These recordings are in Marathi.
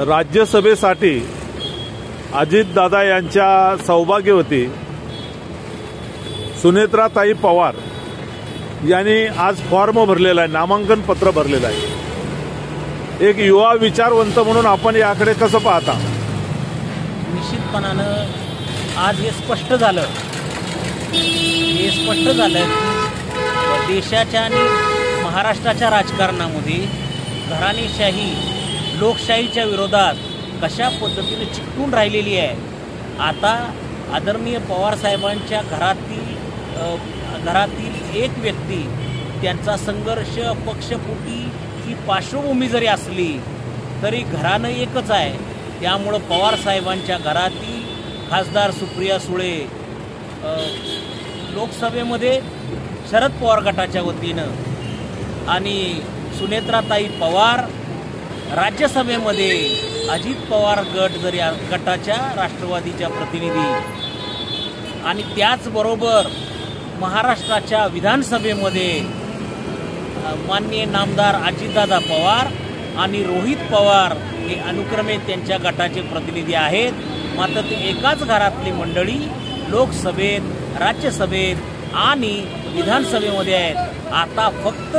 राज्यसभेसाठी अजितदादा यांच्या सौभाग्यवती सुनेत्राताई पवार यांनी आज फॉर्म भरलेला आहे, नामांकन पत्र भरलेलं आहे। एक युवा विचारवंत म्हणून आपण याकडे कसं पाहता? निश्चितपणानं आज हे स्पष्ट झालं की देशाच्या आणि महाराष्ट्राच्या राजकारणामध्ये घराणेशाही लोकशाहीच्या विरोधात कशा पद्धतीने चिकटून राहिलेली आहे। आता आदरणीय पवार साहेबांच्या घरातील एक व्यक्ती, त्यांचा संघर्ष पक्षफुटी ही पार्श्वभूमी जरी असली तरी घराणं एकच आहे। त्यामुळं पवार साहेबांच्या घरातील खासदार सुप्रिया सुळे लोकसभेमध्ये शरद पवार गटाच्या वतीनं आणि सुनेत्राताई पवार राज्यसभेमध्ये अजित पवार गटाच्या राष्ट्रवादीच्या प्रतिनिधी आणि त्याचबरोबर महाराष्ट्राच्या विधानसभेमध्ये माननीय नामदार अजितदादा पवार आणि रोहित पवार हे अनुक्रमे त्यांच्या गटाचे प्रतिनिधी आहेत। मात्र ते एकाच घरातली मंडळी लोकसभेत, राज्यसभेत आणि विधानसभेमध्ये आहेत। आता फक्त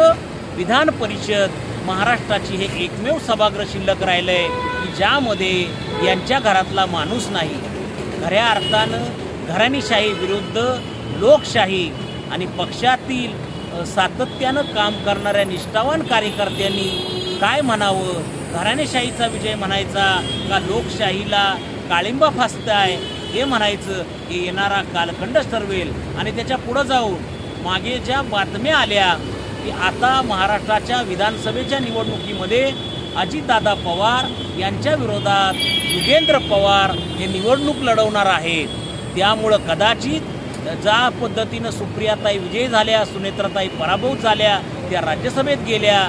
विधान परिषद महाराष्ट्राची हे एकमेव सभागृह शिल्लक राहिलंय की ज्यामध्ये यांच्या घरातला माणूस नाही। खऱ्या अर्थानं घराणेशाही विरुद्ध लोकशाही आणि पक्षातील सातत्यानं काम करणाऱ्या निष्ठावान कार्यकर्त्यांनी काय म्हणावं? घराणेशाहीचा विजय म्हणायचा का लोकशाहीला काळिंबा फासताय हे म्हणायचं? हे येणारा कालखंडच ठरवेल। आणि त्याच्या पुढे जाऊन मागे ज्या बातम्या आल्या की आता महाराष्ट्राच्या विधानसभेच्या निवडणुकीमध्ये अजितदादा पवार यांच्या विरोधात युगेंद्र पवार हे निवडणूक लढवणार आहेत। त्यामुळं कदाचित ज्या पद्धतीनं सुप्रियाताई विजयी झाल्या, सुनेत्राताई पराभूत झाल्या, त्या राज्यसभेत गेल्या,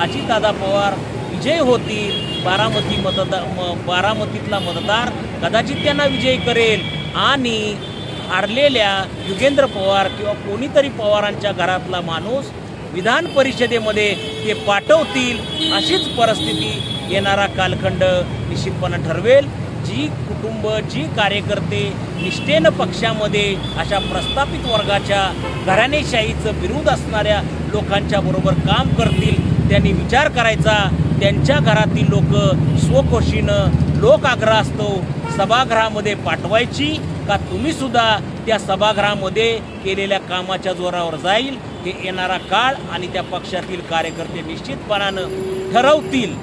अजितदादा पवार विजय होतील, बारामतीतला मतदार कदाचित त्यांना विजयी करेल आणि हारलेल्या युगेंद्र पवार किंवा कोणीतरी पवारांच्या घरातला माणूस विधान परिषदेमध्ये ते पाठवतील। अशीच परिस्थिती येणारा कालखंड निश्चितपणे ठरवेल। जी कुटुंब, जी कार्यकर्ते निष्ठेनं पक्षामध्ये अशा प्रस्थापित वर्गाच्या घराणेशाहीचं विरोध असणाऱ्या लोकांच्या बरोबर काम करतील त्यांनी विचार करायचा। त्यांच्या घरातील लोक स्वखुशीनं लोक आग्रहास्तव सभागृहामध्ये पाठवायची का तुम्ही सुद्धा त्या सभागृहामध्ये केलेल्या कामाच्या जोरावर जाईल? हे येणारा काळ आणि त्या पक्षातील कार्यकर्ते निश्चितपणानं ठरवतील।